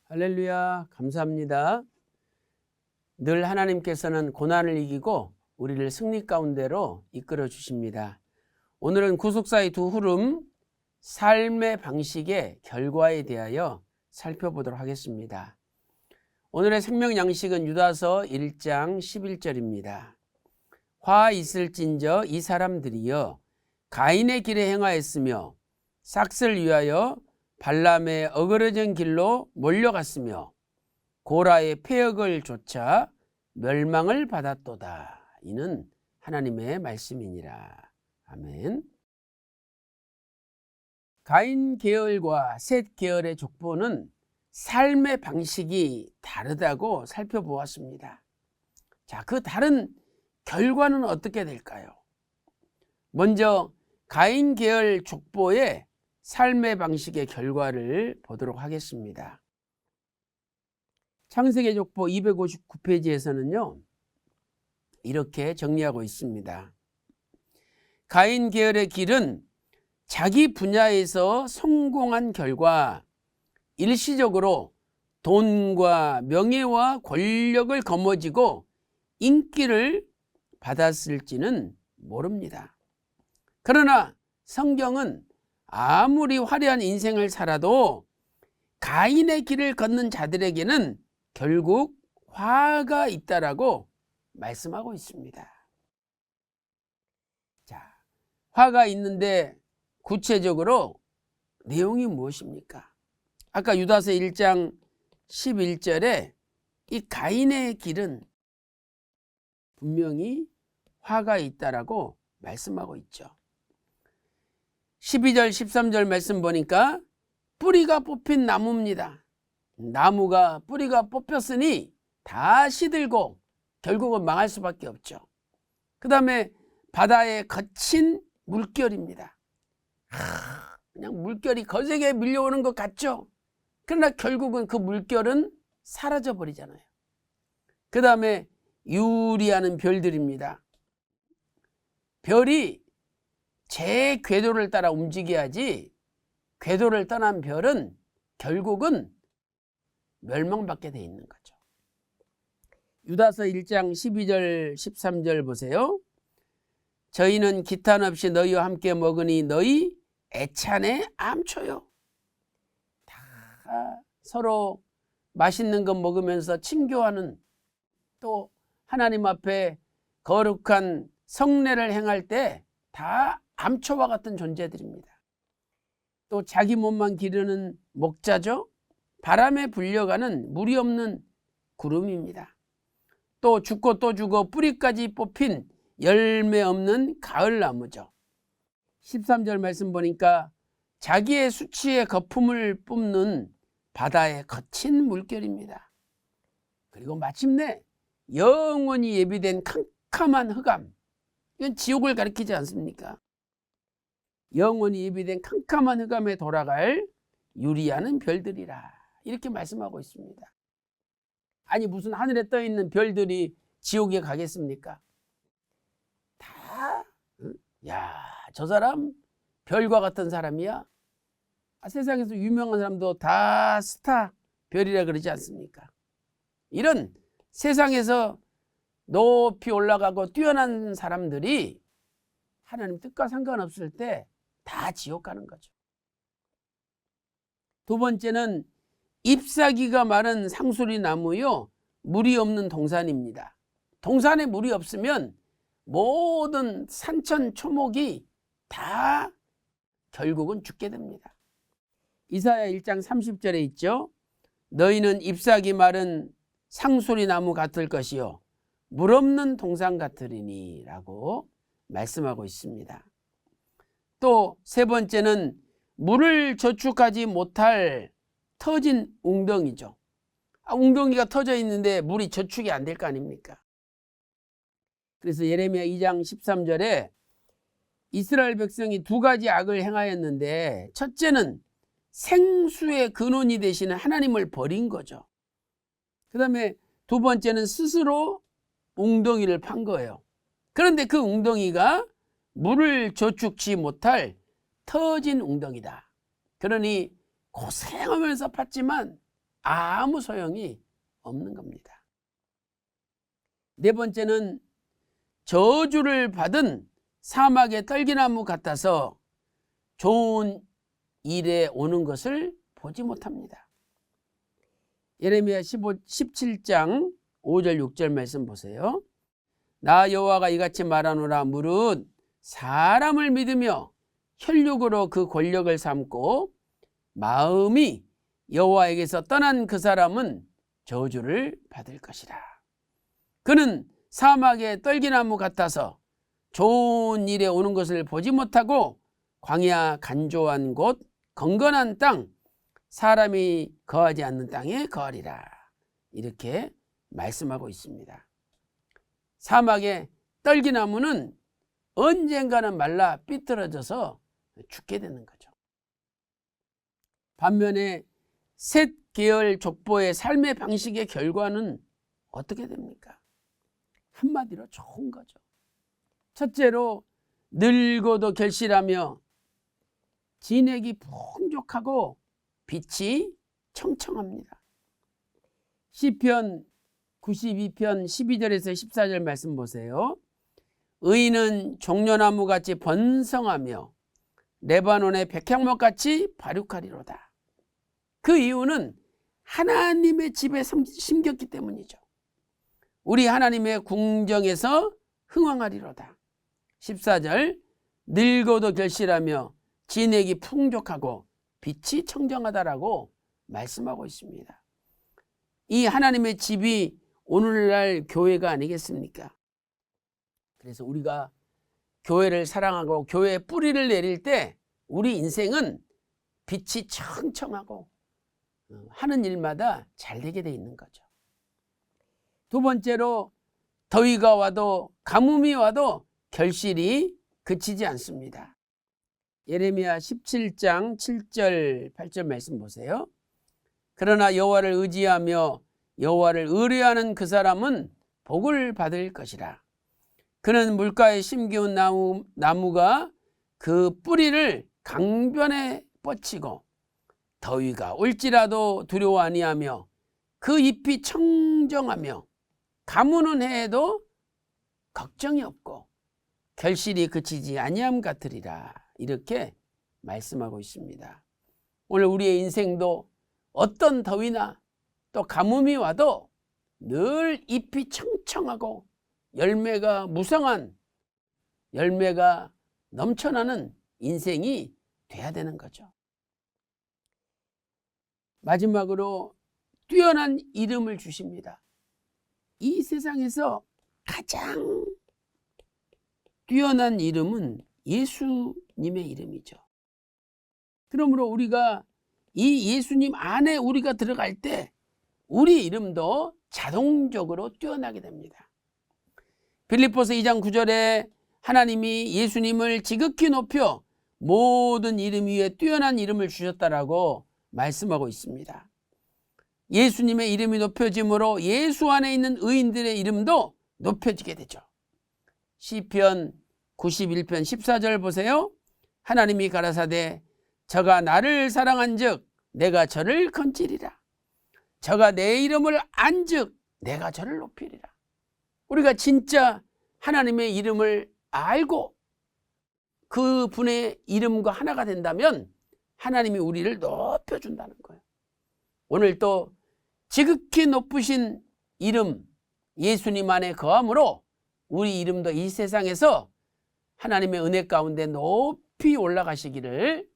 할렐루야, 감사합니다. 늘 하나님께서는 고난을 이기고 우리를 승리 가운데로 이끌어 주십니다. 오늘은 구속사의 두 흐름, 삶의 방식의 결과에 대하여 살펴보도록 하겠습니다. 오늘의 생명 양식은 유다서 1장 11절입니다. 화 있을진저 이 사람들이여 가인의 길에 행하였으며 삭슬 위하여 발람의 어그러진 길로 몰려갔으며 고라의 폐역을 좇아 멸망을 받았도다. 이는 하나님의 말씀이니라. 아멘. 가인 계열과 셋 계열의 족보는 삶의 방식이 다르다고 살펴보았습니다. 자, 그 다른 결과는 어떻게 될까요? 먼저 가인 계열 족보의 삶의 방식의 결과를 보도록 하겠습니다. 창세기 족보 259페이지에서는요, 이렇게 정리하고 있습니다. 가인 계열의 길은 자기 분야에서 성공한 결과 일시적으로 돈과 명예와 권력을 거머쥐고 인기를 받았을지는 모릅니다. 그러나 성경은 아무리 화려한 인생을 살아도 가인의 길을 걷는 자들에게는 결국 화가 있다라고 말씀하고 있습니다. 자, 화가 있는데 구체적으로 내용이 무엇입니까? 아까 유다서 1장 11절에 이 가인의 길은 분명히 화가 있다라고 말씀하고 있죠. 12절 13절 말씀 보니까 뿌리가 뽑힌 나무입니다. 나무가 뿌리가 뽑혔으니 다 시들고 결국은 망할 수밖에 없죠. 그 다음에 바다에 거친 물결입니다. 그냥 물결이 거세게 밀려오는 것 같죠. 그러나 결국은 그 물결은 사라져 버리잖아요. 그 다음에 유리하는 별들입니다. 별이 제 궤도를 따라 움직여야지 궤도를 떠난 별은 결국은 멸망받게 돼 있는 거죠. 유다서 1장 12절 13절 보세요. 저희는 기탄 없이 너희와 함께 먹으니 너희 애찬에 암초요. 다 서로 맛있는 거 먹으면서 친교하는, 또 하나님 앞에 거룩한 성례를 행할 때 다 암초와 같은 존재들입니다. 또 자기 몸만 기르는 목자죠. 바람에 불려가는 물이 없는 구름입니다. 또 죽고 또 죽어 뿌리까지 뽑힌 열매 없는 가을나무죠. 13절 말씀 보니까 자기의 수치의 거품을 뿜는 바다의 거친 물결입니다. 그리고 마침내 영원히 예비된 캄캄한 흑암, 이건 지옥을 가리키지 않습니까? 영원히 예비된 캄캄한 흑암에 돌아갈 유리하는 별들이라, 이렇게 말씀하고 있습니다. 아니, 무슨 하늘에 떠 있는 별들이 지옥에 가겠습니까? 다, 야, 저 사람 별과 같은 사람이야? 세상에서 유명한 사람도 다 스타 별이라 그러지 않습니까? 이런 세상에서 높이 올라가고 뛰어난 사람들이 하나님 뜻과 상관없을 때 다 지옥 가는 거죠. 두 번째는 잎사귀가 마른 상수리 나무요, 물이 없는 동산입니다. 동산에 물이 없으면 모든 산천 초목이 다 결국은 죽게 됩니다. 이사야 1장 30절에 있죠. 너희는 잎사귀 마른 상수리 나무 같을 것이요 물 없는 동산 같으리니 라고 말씀하고 있습니다. 또 세 번째는 물을 저축하지 못할 터진 웅덩이죠. 웅덩이가 터져 있는데 물이 저축이 안 될 거 아닙니까? 그래서 예레미야 2장 13절에 이스라엘 백성이 두 가지 악을 행하였는데, 첫째는 생수의 근원이 되시는 하나님을 버린 거죠. 그 다음에 두 번째는 스스로 웅덩이를 판 거예요. 그런데 그 웅덩이가 물을 저축치 못할 터진 웅덩이다. 그러니 고생하면서 팠지만 아무 소용이 없는 겁니다. 네 번째는 저주를 받은 사막의 떨기나무 같아서 좋은 일에 오는 것을 보지 못합니다. 예레미야 17장 5절 6절 말씀 보세요. 나 여호와가 이같이 말하노라. 무릇 사람을 믿으며 혈육으로 그 권력을 삼고 마음이 여호와에게서 떠난 그 사람은 저주를 받을 것이라. 그는 사막의 떨기나무 같아서 좋은 일에 오는 것을 보지 못하고 광야 간조한 곳 건건한 땅 사람이 거하지 않는 땅에 거하리라. 이렇게 말씀하고 있습니다. 사막의 떨기나무는 언젠가는 말라 삐뚤어져서 죽게 되는 거죠. 반면에 셋 계열 족보의 삶의 방식의 결과는 어떻게 됩니까? 한마디로 좋은 거죠. 첫째로 늙어도 결실하며 진액이 풍족하고 빛이 청청합니다. 시편 92편 12절에서 14절 말씀 보세요. 의인은 종려나무같이 번성하며 레바논의 백향목같이 발육하리로다. 그 이유는 하나님의 집에 심겼기 때문이죠. 우리 하나님의 궁정에서 흥왕하리로다. 14절 늙어도 결실하며 진액이 풍족하고 빛이 청정하다라고 말씀하고 있습니다. 이 하나님의 집이 오늘날 교회가 아니겠습니까? 그래서 우리가 교회를 사랑하고 교회에 뿌리를 내릴 때 우리 인생은 빛이 청청하고 하는 일마다 잘 되게 돼 있는 거죠. 두 번째로 더위가 와도 가뭄이 와도 결실이 그치지 않습니다. 예레미야 17장 7절 8절 말씀 보세요. 그러나 여호와를 의지하며 여호와를 의뢰하는 그 사람은 복을 받을 것이라. 그는 물가에 심기운 나무가 그 뿌리를 강변에 뻗치고 더위가 올지라도 두려워 아니하며 그 잎이 청정하며 가무는 해에도 걱정이 없고 결실이 그치지 아니함 같으리라. 이렇게 말씀하고 있습니다. 오늘 우리의 인생도 어떤 더위나 또 가뭄이 와도 늘 잎이 청청하고 열매가 무성한 열매가 넘쳐나는 인생이 돼야 되는 거죠. 마지막으로 뛰어난 이름을 주십니다. 이 세상에서 가장 뛰어난 이름은 예수님의 이름이죠. 그러므로 우리가 이 예수님 안에 우리가 들어갈 때 우리 이름도 자동적으로 뛰어나게 됩니다. 빌립보서 2장 9절에 하나님이 예수님을 지극히 높여 모든 이름 위에 뛰어난 이름을 주셨다라고 말씀하고 있습니다. 예수님의 이름이 높여짐으로 예수 안에 있는 의인들의 이름도 높여지게 되죠. 시편 91편 14절 보세요. 하나님이 가라사대 저가 나를 사랑한즉 내가 저를 건지리라. 저가 내 이름을 안즉 내가 저를 높이리라. 우리가 진짜 하나님의 이름을 알고 그 분의 이름과 하나가 된다면 하나님이 우리를 높여준다는 거예요. 오늘 또 지극히 높으신 이름 예수님 안에 거함으로 우리 이름도 이 세상에서 하나님의 은혜 가운데 높이 올라가시기를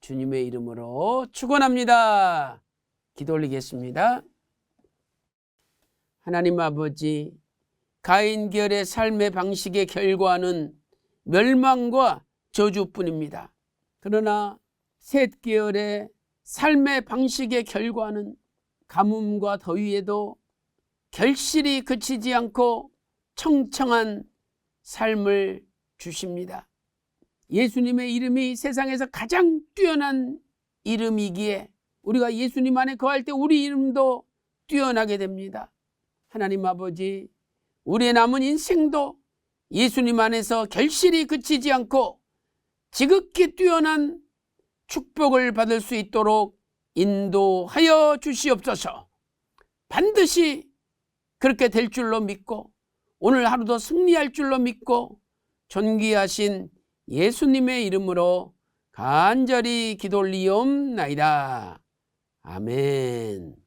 주님의 이름으로 축원합니다. 기도 올리겠습니다. 하나님 아버지, 가인계열의 삶의 방식의 결과는 멸망과 저주뿐입니다. 그러나 셋 계열의 삶의 방식의 결과는 가뭄과 더위에도 결실이 그치지 않고 청청한 삶을 주십니다. 예수님의 이름이 세상에서 가장 뛰어난 이름이기에 우리가 예수님 안에 거할 때 우리 이름도 뛰어나게 됩니다. 하나님 아버지, 우리의 남은 인생도 예수님 안에서 결실이 그치지 않고 지극히 뛰어난 축복을 받을 수 있도록 인도하여 주시옵소서. 반드시 그렇게 될 줄로 믿고 오늘 하루도 승리할 줄로 믿고 존귀하신 예수님의 이름으로 간절히 기도 올리옵나이다. 아멘.